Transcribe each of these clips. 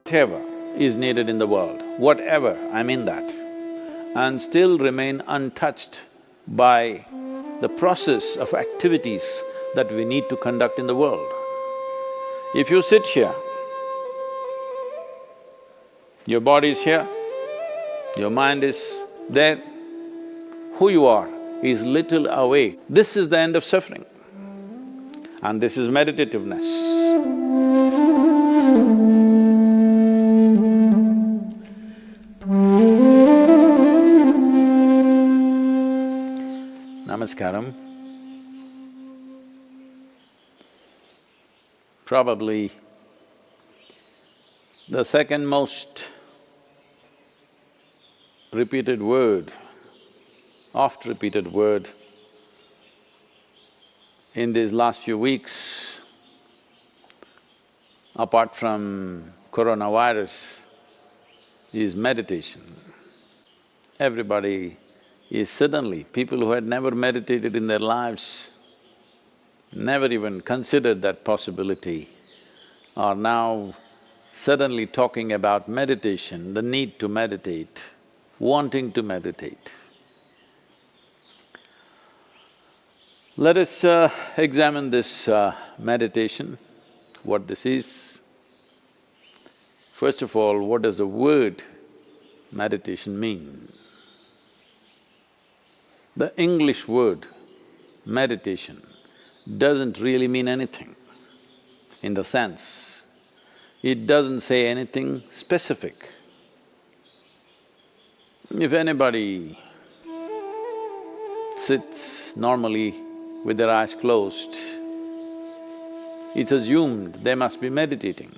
whatever is needed in the world, whatever, I mean that, and still remain untouched by the process of activities that we need to conduct in the world. If you sit here, your body is here, your mind is there, who you are is little away. This is the end of suffering, and this is meditativeness. Namaskaram. Probably the second most repeated word, oft-repeated word in these last few weeks, apart from coronavirus, is meditation. Everybody is suddenly, people who had never meditated in their lives, never even considered that possibility, are now suddenly talking about meditation, the need to meditate, wanting to meditate. Let us examine this meditation, what this is. First of all, what does the word meditation mean? The English word meditation doesn't really mean anything, in the sense, it doesn't say anything specific. If anybody sits normally with their eyes closed, it's assumed they must be meditating.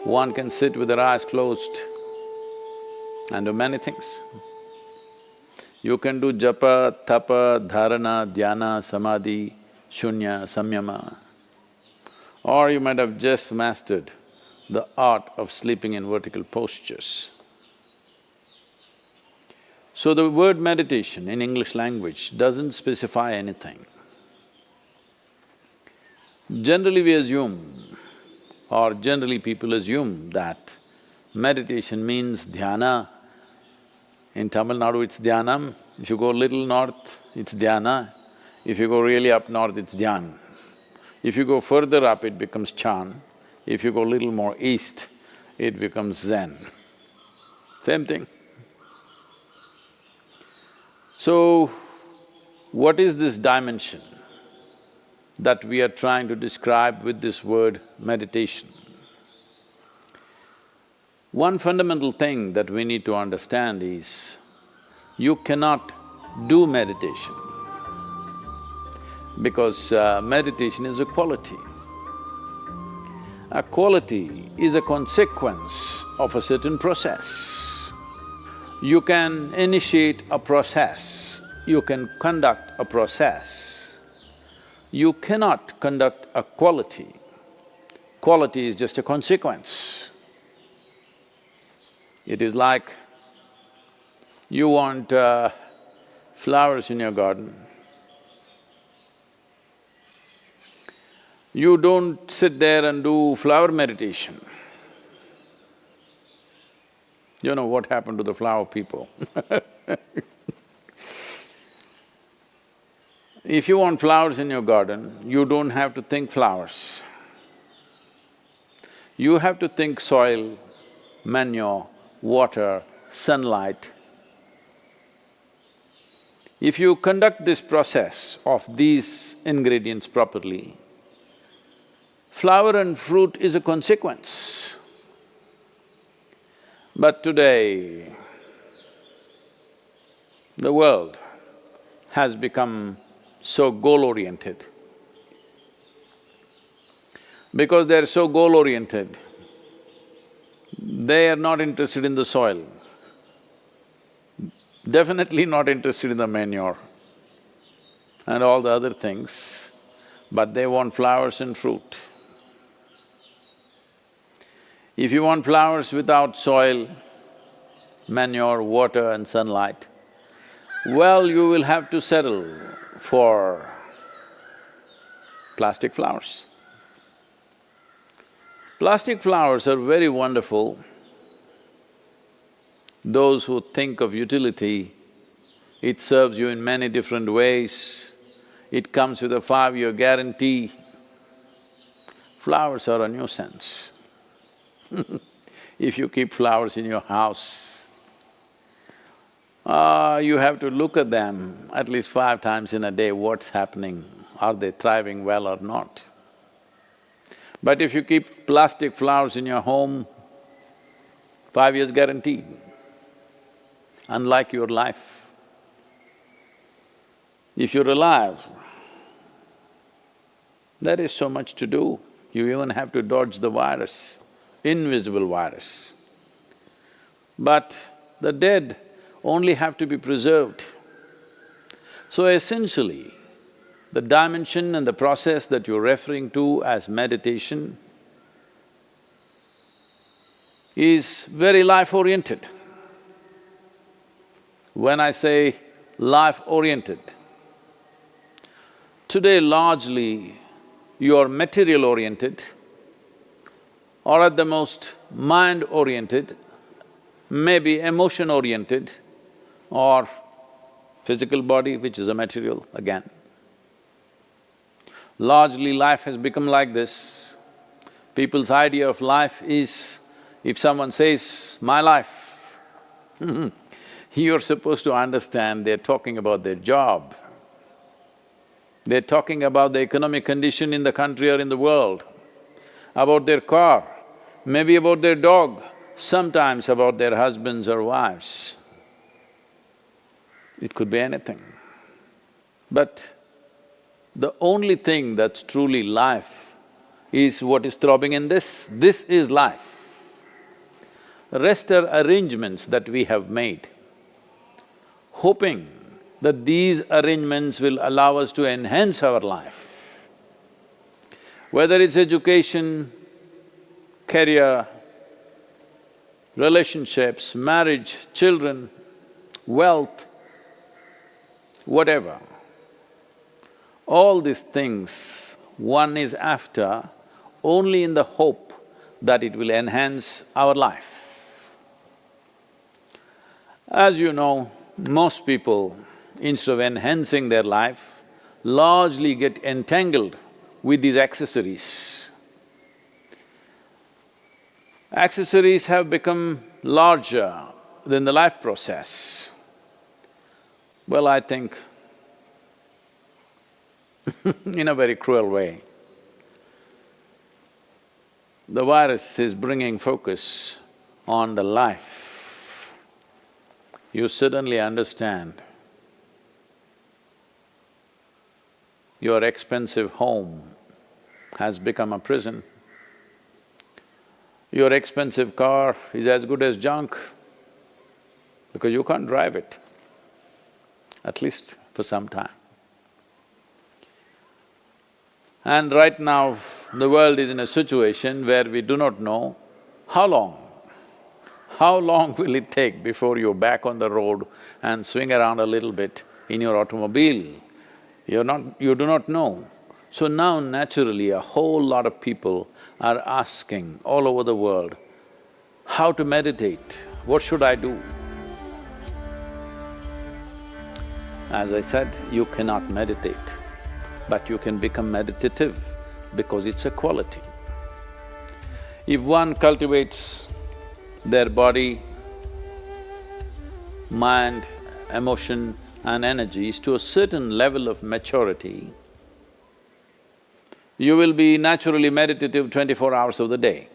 One can sit with their eyes closed and do many things. You can do japa, tapa, dharana, dhyana, samadhi, shunya, samyama. Or you might have just mastered the art of sleeping in vertical postures. So the word meditation in English language doesn't specify anything. Generally we assume, or generally people assume that meditation means dhyana. In Tamil Nadu it's dhyanam, if you go little north, it's dhyana, if you go really up north, it's dhyan. If you go further up, it becomes chan, if you go little more east, it becomes zen. Same thing. So, what is this dimension that we are trying to describe with this word meditation? One fundamental thing that we need to understand is, you cannot do meditation because meditation is a quality. A quality is a consequence of a certain process. You can initiate a process, you can conduct a process. You cannot conduct a quality. Quality is just a consequence. It is like you want flowers in your garden. You don't sit there and do flower meditation. You know what happened to the flower people If you want flowers in your garden, you don't have to think flowers. You have to think soil, manure, water, sunlight. If you conduct this process of these ingredients properly, flower and fruit is a consequence. But today, the world has become so goal-oriented. Because they're so goal-oriented, they are not interested in the soil, definitely not interested in the manure and all the other things, but they want flowers and fruit. If you want flowers without soil, manure, water and sunlight, well, you will have to settle for plastic flowers. Plastic flowers are very wonderful. Those who think of utility, it serves you in many different ways. It comes with a 5-year guarantee. Flowers are a nuisance. If you keep flowers in your house, you have to look at them at least 5 times in a day, what's happening, are they thriving well or not? But if you keep plastic flowers in your home, 5 years guaranteed, unlike your life. If you're alive, there is so much to do. You even have to dodge the virus, invisible virus. But the dead only have to be preserved. So essentially, the dimension and the process that you're referring to as meditation is very life-oriented. When I say life-oriented, today largely you are material-oriented or at the most mind-oriented, maybe emotion-oriented or physical body, which is a material again. Largely life has become like this. People's idea of life is, if someone says, "my life," you're supposed to understand they're talking about their job. They're talking about the economic condition in the country or in the world, about their car, maybe about their dog, sometimes about their husbands or wives. It could be anything. But the only thing that's truly life is what is throbbing in this. This is life. The rest are arrangements that we have made, hoping that these arrangements will allow us to enhance our life. Whether it's education, career, relationships, marriage, children, wealth, whatever. All these things one is after only in the hope that it will enhance our life. As you know, most people, instead of enhancing their life, largely get entangled with these accessories. Accessories have become larger than the life process. Well, I think in a very cruel way, the virus is bringing focus on the life. You suddenly understand your expensive home has become a prison. Your expensive car is as good as junk because you can't drive it, at least for some time. And right now, the world is in a situation where we do not know how long will it take before you're back on the road and swing around a little bit in your automobile? You do not know. So now naturally a whole lot of people are asking all over the world, how to meditate, what should I do? As I said, you cannot meditate, but you can become meditative because it's a quality. If one cultivates their body, mind, emotion and energies to a certain level of maturity, you will be naturally meditative 24 hours of the day.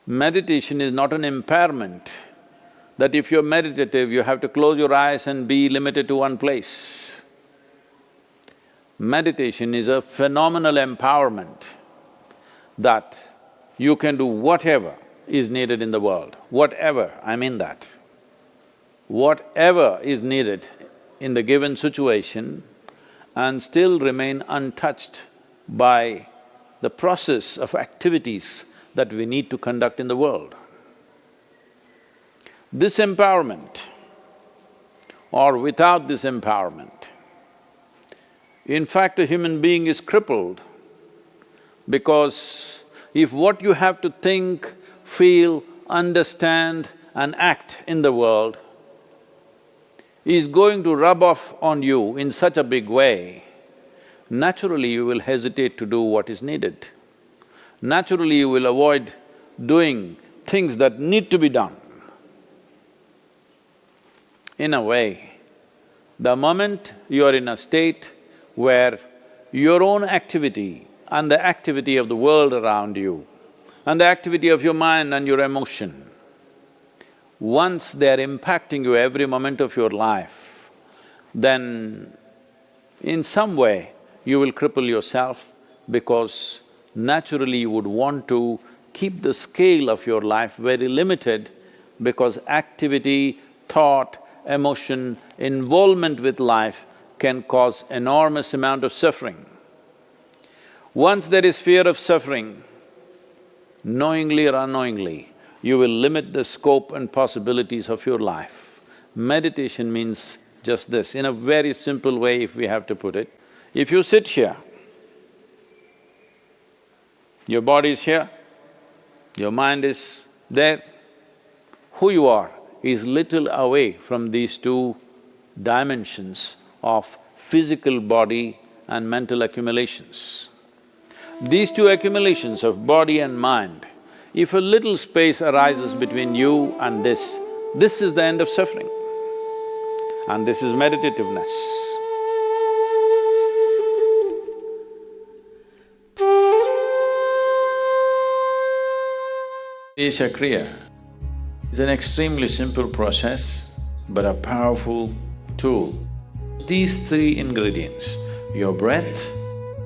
Meditation is not an impairment that if you're meditative, you have to close your eyes and be limited to one place. Meditation is a phenomenal empowerment that you can do whatever is needed in the world, whatever, I mean that. Whatever is needed in the given situation and still remain untouched by the process of activities that we need to conduct in the world. This empowerment or without this empowerment, in fact a human being is crippled Because if what you have to think, feel, understand and act in the world is going to rub off on you in such a big way, naturally you will hesitate to do what is needed. Naturally you will avoid doing things that need to be done. In a way, the moment you are in a state where your own activity and the activity of the world around you and the activity of your mind and your emotion, once they are impacting you every moment of your life, then in some way you will cripple yourself because naturally you would want to keep the scale of your life very limited because activity, thought, emotion, involvement with life can cause enormous amount of suffering. Once there is fear of suffering, knowingly or unknowingly, you will limit the scope and possibilities of your life. Meditation means just this, in a very simple way if we have to put it. If you sit here, your body is here, your mind is there, who you are is little away from these two dimensions of physical body and mental accumulations. These two accumulations of body and mind, if a little space arises between you and this is the end of suffering. And this is meditativeness. Isha Kriya is an extremely simple process but a powerful tool. These three ingredients, your breath,